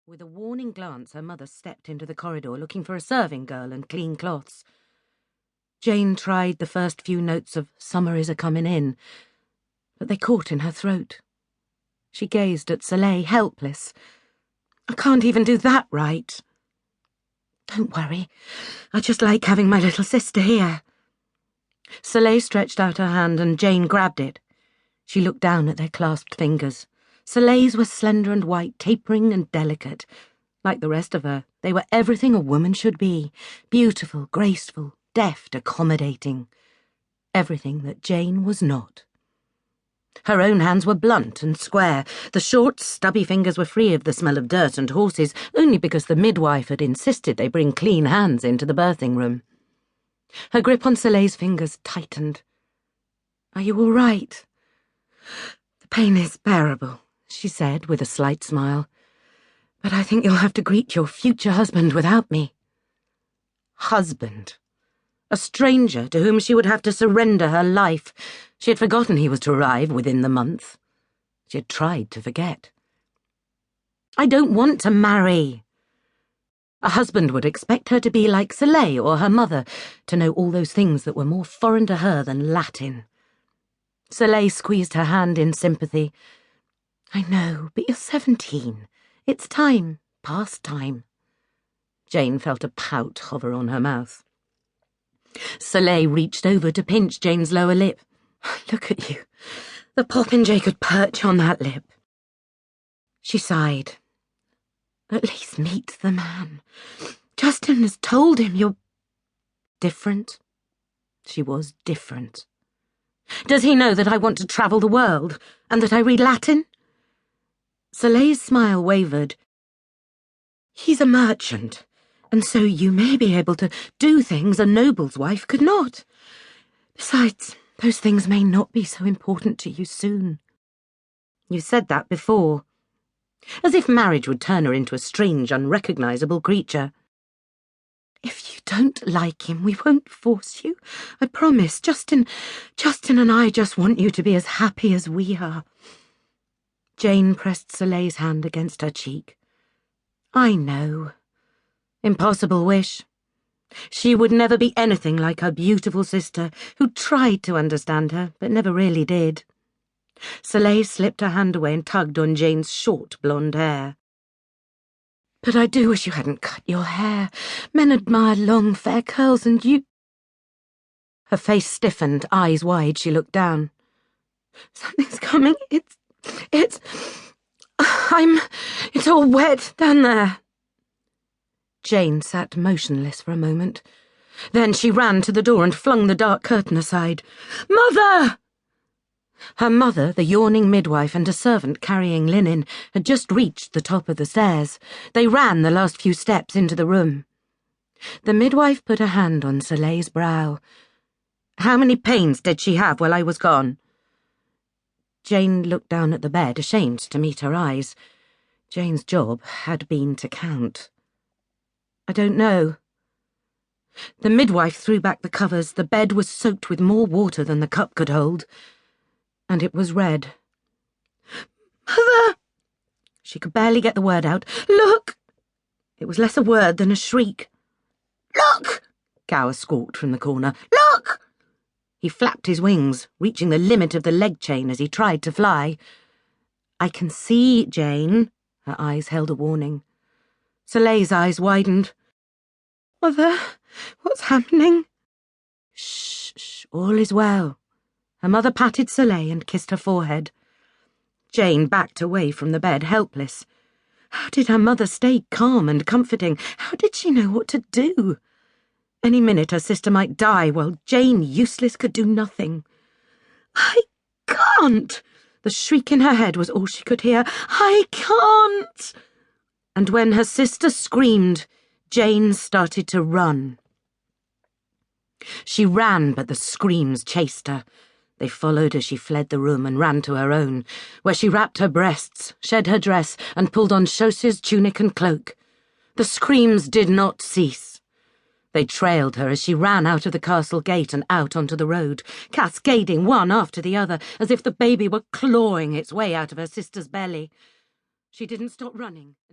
With a warning glance, her mother stepped into the corridor looking for a serving girl and clean cloths. Jane tried the first few notes of "Summer is a-comin' in," but they caught in her throat. She gazed at Soleil, helpless. "I can't even do that right." "Don't worry. I just like having my little sister here." Soleil stretched out her hand and Jane grabbed it. She looked down at their clasped fingers. Soleil's were slender and white, tapering and delicate. Like the rest of her, they were everything a woman should be. Beautiful, graceful, deft, accommodating. Everything that Jane was not. Her own hands were blunt and square. The short, stubby fingers were free of the smell of dirt and horses, only because the midwife had insisted they bring clean hands into the birthing room. Her grip on Soleil's fingers tightened. "Are you all right?" "The pain is bearable," she said with a slight smile. "But I think you'll have to greet your future husband without me." Husband. A stranger to whom she would have to surrender her life. She had forgotten he was to arrive within the month. She had tried to forget. "I don't want to marry." A husband would expect her to be like Soleil or her mother, to know all those things that were more foreign to her than Latin. Soleil squeezed her hand in sympathy. "I know, but you're 17. It's time, past time." Jane felt a pout hover on her mouth. Soleil reached over to pinch Jane's lower lip. "Look at you. The popinjay could perch on that lip." She sighed. "At least meet the man. Justin has told him you're different." She was different. "Does he know that I want to travel the world, and that I read Latin?" Soleil's smile wavered. "He's a merchant, and so you may be able to do things a noble's wife could not. Besides, those things may not be so important to you soon." "You said that before." As if marriage would turn her into a strange, unrecognisable creature. "If you don't like him, we won't force you. I promise. Justin and I just want you to be as happy as we are." Jane pressed Soleil's hand against her cheek. "I know. Impossible wish. She would never be anything like her beautiful sister, who tried to understand her, but never really did." Soleil slipped her hand away and tugged on Jane's short blonde hair. "But I do wish you hadn't cut your hair. Men admire long, fair curls, and you—" Her face stiffened, eyes wide, she looked down. "Something's coming. It's all wet down there." Jane sat motionless for a moment. Then she ran to the door and flung the dark curtain aside. "Mother!" Her mother, the yawning midwife, and a servant carrying linen had just reached the top of the stairs. They ran the last few steps into the room. The midwife put a hand on Soleil's brow. "How many pains did she have while I was gone?" Jane looked down at the bed, ashamed to meet her eyes. Jane's job had been to count. "I don't know." The midwife threw back the covers. The bed was soaked with more water than the cup could hold. And it was red. "Mother!" She could barely get the word out. "Look!" It was less a word than a shriek. "Look!" Gower squawked from the corner. "Look!" He flapped his wings, reaching the limit of the leg chain as he tried to fly. "I can see, Jane." Her eyes held a warning. Soleil's eyes widened. "Mother, what's happening?" Shh, all is well." Her mother patted Soleil and kissed her forehead. Jane backed away from the bed, helpless. How did her mother stay calm and comforting? How did she know what to do? Any minute her sister might die, while Jane, useless, could do nothing. "I can't!" The shriek in her head was all she could hear. "I can't!" And when her sister screamed, Jane started to run. She ran, but the screams chased her. They followed as she fled the room and ran to her own, where she wrapped her breasts, shed her dress, and pulled on Chaucer's tunic and cloak. The screams did not cease. They trailed her as she ran out of the castle gate and out onto the road, cascading one after the other, as if the baby were clawing its way out of her sister's belly. She didn't stop running until